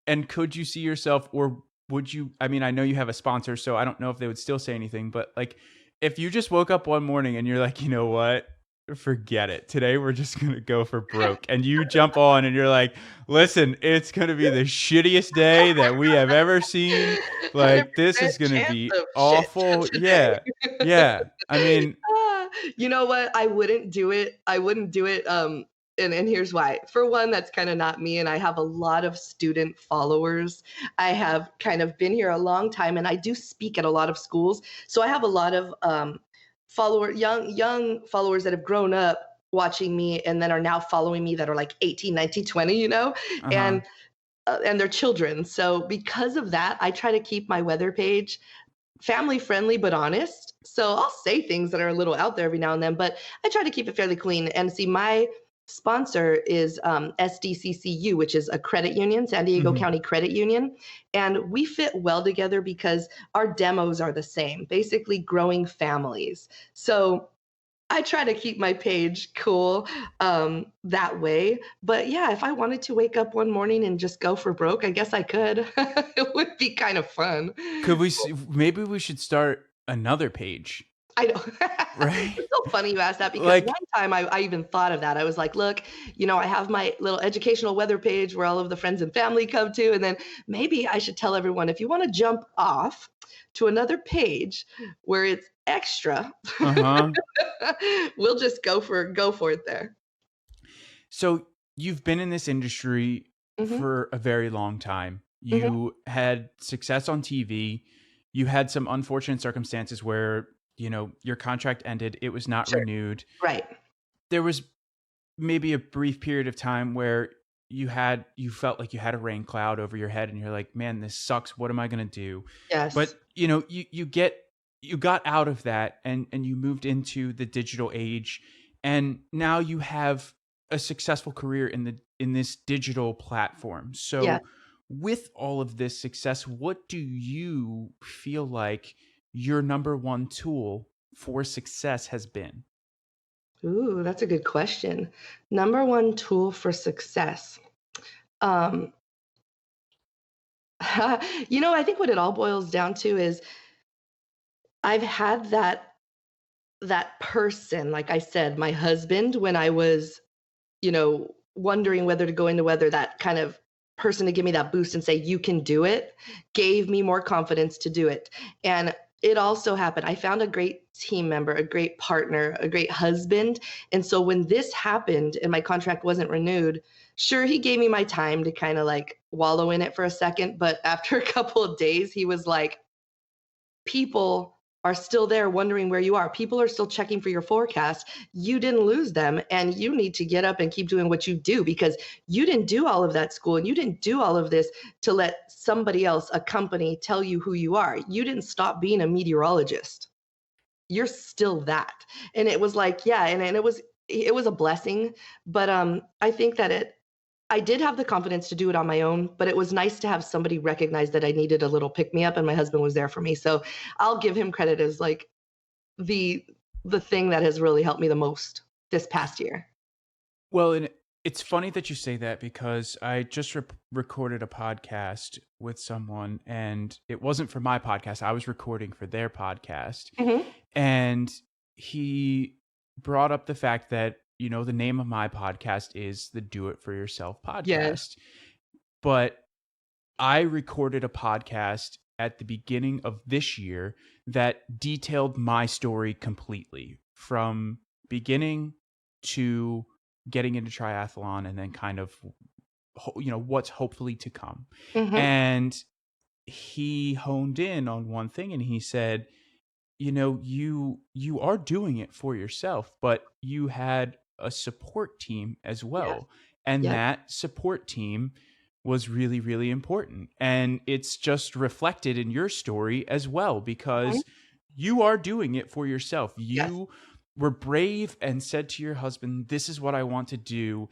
and could you see yourself, or would you, I mean, I know you have a sponsor, so I don't know if they would still say anything, but like, if you just woke up one morning and you're like, you know what? Forget it. Today we're just going to go for broke. And you jump on and you're like, listen, it's going to be the shittiest day that we have ever seen. Like, this is 100% going to chance be of shit awful. today. Yeah. Yeah. I mean, You know what? I wouldn't do it. I wouldn't do it. And here's why. For one, that's kind of not me. And I have a lot of student followers. I have kind of been here a long time and I do speak at a lot of schools. So I have a lot of young followers that have grown up watching me and then are now following me that are like 18, 19, 20, uh-huh. and their children. So because of that, I try to keep my weather page family friendly but honest. So I'll say things that are a little out there every now and then, but I try to keep it fairly clean. And see, my sponsor is SDCCU, which is a credit union, San Diego Mhm. County Credit Union. And we fit well together because our demos are the same, basically growing families. So I try to keep my page cool that way. But yeah, if I wanted to wake up one morning and just go for broke, I guess I could. It would be kind of fun. Could we maybe we should start another page, I know. right? It's so funny you asked that because one Like, time I even thought of that. I was like, look, I have my little educational weather page where all of the friends and family come to. And then maybe I should tell everyone if you want to jump off to another page where it's extra, uh-huh. we'll just go for it there. So you've been in this industry Hmm. for a very long time. Hmm. You had success on TV. You had some unfortunate circumstances where, your contract ended. It was not Sure. renewed. Right. There was maybe a brief period of time where you felt like you had a rain cloud over your head and you're like, man, this sucks. What am I going to do? Yes. But, you got out of that and you moved into the digital age, and now you have a successful career in this digital platform. Yeah. So with all of this success, what do you feel like your number one tool for success has been? Ooh, that's a good question. Number one tool for success. Um, I think what it all boils down to is I've had that person, like I said, my husband, when I was, wondering whether to go into weather, that kind of person to give me that boost and say, you can do it, gave me more confidence to do it. And it also happened. I found a great team member, a great partner, a great husband. And so when this happened and my contract wasn't renewed, sure, he gave me my time to kind of like wallow in it for a second. But after a couple of days, he was like, people are still there wondering where you are. People are still checking for your forecast. You didn't lose them, and you need to get up and keep doing what you do because you didn't do all of that school and you didn't do all of this to let somebody else, a company, tell you who you are. You didn't stop being a meteorologist. You're still that. And it was like, yeah, and it was a blessing, but I think that I did have the confidence to do it on my own, but it was nice to have somebody recognize that I needed a little pick me up, and my husband was there for me. So I'll give him credit as like the the thing that has really helped me the most this past year. Well, and it's funny that you say that because I just recorded a podcast with someone, and it wasn't for my podcast. I was recording for their podcast. Mhm. And he brought up the fact that, the name of my podcast is the Do It For Yourself Yes. podcast. But I recorded a podcast at the beginning of this year that detailed my story completely from beginning to getting into triathlon and then kind of what's hopefully to come. Mhm. And he honed in on one thing and he said, you are doing it for yourself, but you had a support team as Yes. well, and Yep. that support team was really, really important. And it's just reflected in your story as well, Mhm. because you are doing it for yourself. Yes. You were brave and said to your husband, this is what I want to do.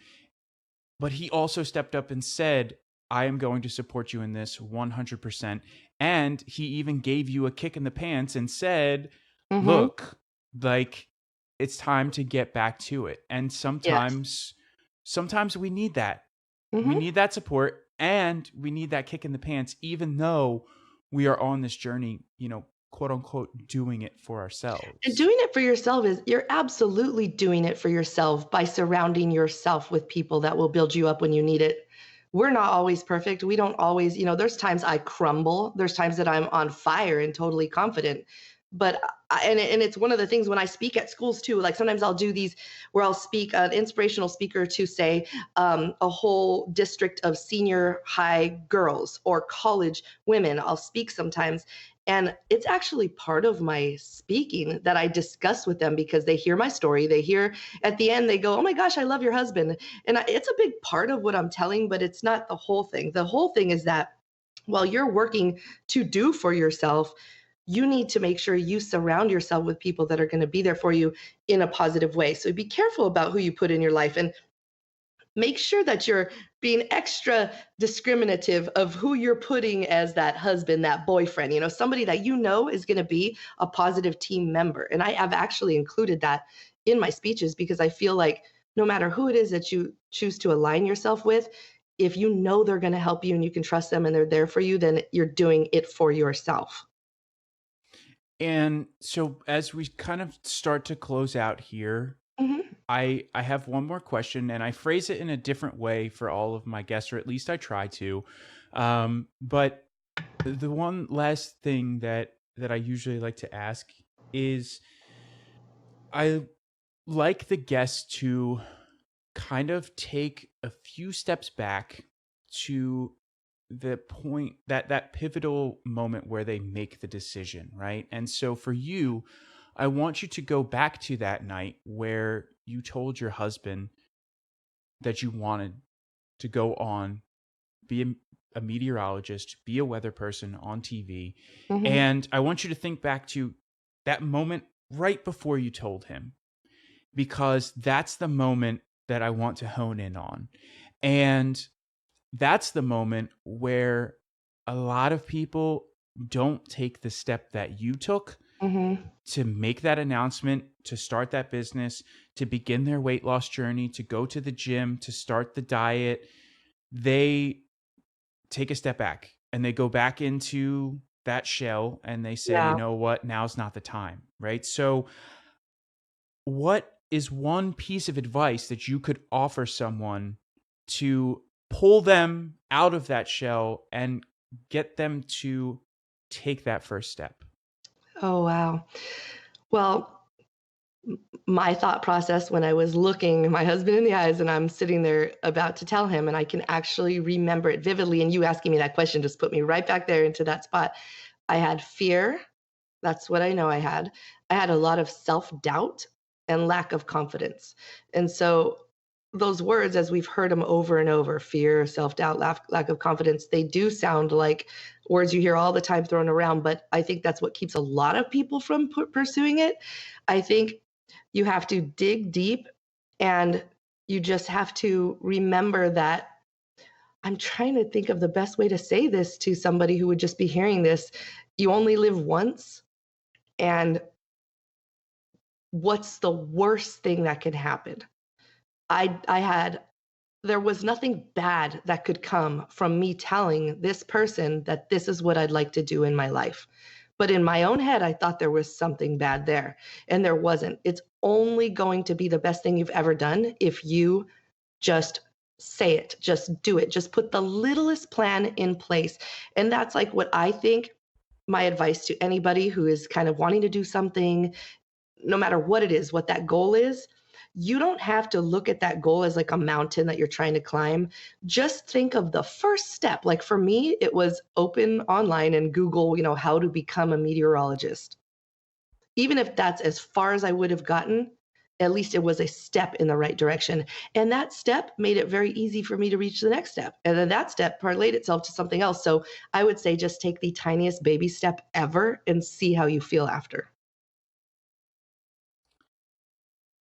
But he also stepped up and said, I am going to support you in this 100%. And he even gave you a kick in the pants and said, Mhm. look, like, it's time to get back to it. And Yes. sometimes we need that. We Mhm. need that support and we need that kick in the pants, even though we are on this journey, quote unquote, doing it for And ourselves. doing it for yourself is you're absolutely doing it for yourself by surrounding yourself with people that will build you up when you need it. We're not always perfect. We don't always, there's times I crumble. There's times that I'm on fire and totally confident. But and it's one of the things when I speak at schools too. Like sometimes I'll do these where I'll speak an inspirational speaker to say a whole district of senior high girls or college women. I'll speak sometimes, and it's actually part of my speaking that I discuss with them because they hear my story. They hear at the end, they go, oh my gosh, I love your husband. And it's a big part of what I'm telling, but it's not the whole thing. The whole thing is that while you're working to do for yourself, you need to make sure you surround yourself with people that are going to be there for you in a positive way. So be careful about who you put in your life. And make sure that you're being extra discriminative of who you're putting as that husband, that boyfriend, somebody that is going to be a positive team member. And I have actually included that in my speeches because I feel like no matter who it is that you choose to align yourself with, if you know they're going to help you and you can trust them and they're there for you, then you're doing it for yourself. And so as we kind of start to close out here, Hmm. I have one more question, and I phrase it in a different way for all of my guests, or at least I try to. But the one last thing that I usually like to ask is, I like the guests to kind of take a few steps back to the point, that pivotal moment where they make the decision, right? And so for you, I want you to go back to that night where you told your husband that you wanted to go on, be a meteorologist, be a weather person on TV. Hmm. And I want you to think back to that moment right before you told him, because that's the moment that I want to hone in on. And that's the moment where a lot of people don't take the step that you took Hmm. to make that announcement, to start that business, to begin their weight loss journey, to go to the gym, to start the diet. They take a step back and they go back into that shell and they say, you Yeah. know what, now's not the time, right? So, what is one piece of advice that you could offer someone to pull them out of that shell and get them to take that first step? Oh, wow. Well, my thought process when I was looking my husband in the eyes and I'm sitting there about to tell him, and I can actually remember it vividly. And you asking me that question just put me right back there into that spot. I had fear. That's what I know I had. I had a lot of self doubt and lack of confidence. And so, those words, as we've heard them over and over, fear, self doubt, lack of confidence, they do sound like words you hear all the time thrown around. But I think that's what keeps a lot of people from pursuing it. I think you have to dig deep, and you just have to remember that. I'm trying to think of the best way to say this to somebody who would just be hearing this. You only live once, and what's the worst thing that could happen? I had there was nothing bad that could come from me telling this person that this is what I'd like to do in my life. But in my own head, I thought there was something bad there, and there wasn't. It's only going to be the best thing you've ever done if you just say it, just do it, just put the littlest plan in place. And that's like what I think my advice to anybody who is kind of wanting to do something, no matter what it is, what that goal is. You don't have to look at that goal as like a mountain that you're trying to climb. Just think of the first step. Like for me, it was open online and Google, how to become a meteorologist. Even if that's as far as I would have gotten, at least it was a step in the right direction. And that step made it very easy for me to reach the next step. And then that step parlayed itself to something else. So I would say just take the tiniest baby step ever and see how you feel after.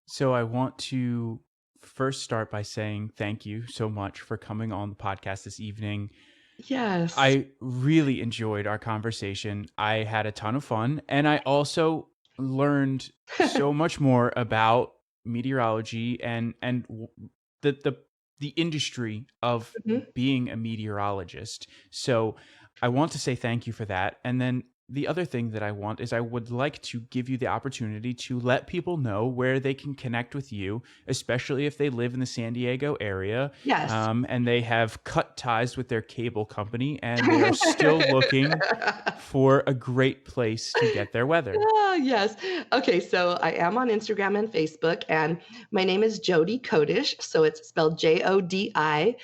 So I want to first start by saying thank you so much for coming on the podcast this evening. Yes. I really enjoyed our conversation. I had a ton of fun, and I also learned so much more about meteorology and the industry of Mhm. being a meteorologist. So I want to say thank you for that. And then the other thing that I want is I would like to give you the opportunity to let people know where they can connect with you, especially if they live in the San Diego area, Yes. and they have cut ties with their cable company and they are still looking for a great place to get their weather. Yes. Okay, so I am on Instagram and Facebook, and my name is Jodi Kodesh. So it's spelled JodiKodesh.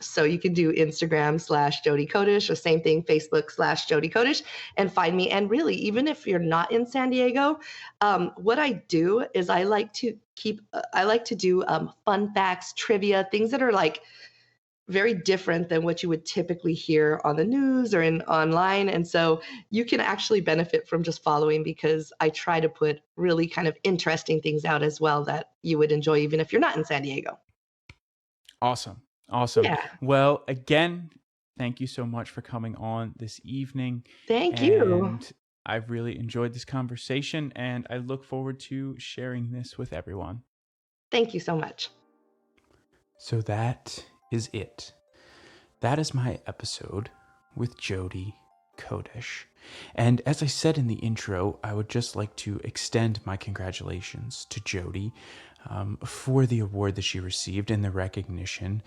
So you can do Instagram/Jodi Kodesh, or same thing, Facebook/Jodi Kodesh, and find me. And really, even if you're not in San Diego, what I do is I like to do fun facts, trivia, things that are like very different than what you would typically hear on the news or in online. And so you can actually benefit from just following, because I try to put really kind of interesting things out as well that you would enjoy even if you're not in San Diego. Awesome. Awesome. Yeah. Well, again, thank you so much for coming on this evening. Thank you. And I've really enjoyed this conversation, and I look forward to sharing this with everyone. Thank you so much. So that is it. That is my episode with Jodi Kodesh. And as I said in the intro, I would just like to extend my congratulations to Jodi for the award that she received and the recognition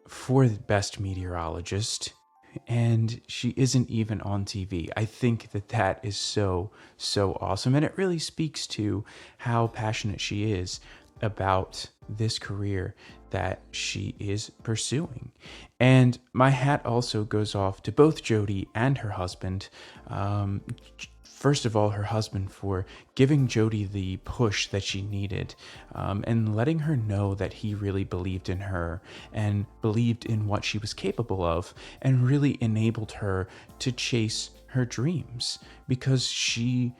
for the best meteorologist. And she isn't even on TV. I think that is so awesome. And it really speaks to how passionate she is about this career that she is pursuing. And my hat also goes off to both Jodi and her husband. First of all, her husband for giving Jodi the push that she needed, and letting her know that he really believed in her and believed in what she was capable of, and really enabled her to chase her dreams, because she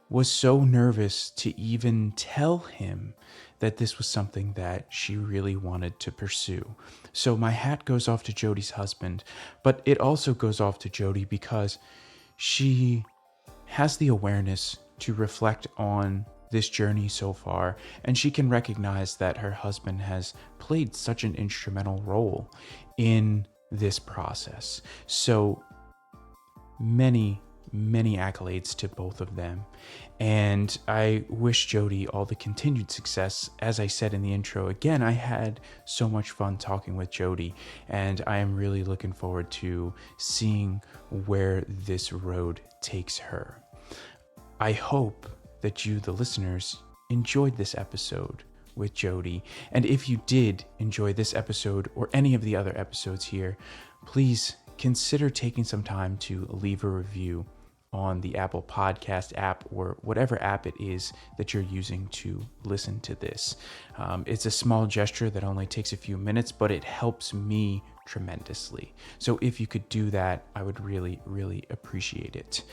was so nervous to even tell him that this was something that she really wanted to pursue. So my hat goes off to Jodi's husband, but it also goes off to Jodi because she has the awareness to reflect on this journey so far, and she can recognize that her husband has played such an instrumental role in this process. So many accolades to both of them. And I wish Jodi all the continued success. As I said in the intro, again, I had so much fun talking with Jodi, and I am really looking forward to seeing where this road takes her. I hope that you, the listeners, enjoyed this episode with Jodi. And if you did enjoy this episode or any of the other episodes here, please consider taking some time to leave a review on the Apple Podcast app or whatever app it is that you're using to listen to this. It's a small gesture that only takes a few minutes, but it helps me tremendously. So if you could do that, I would really appreciate it.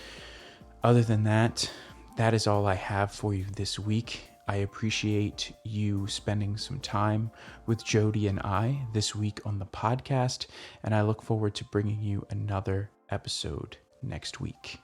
Other than that, that is all I have for you this week. I appreciate you spending some time with Jodi and I this week on the podcast, and I look forward to bringing you another episode next week.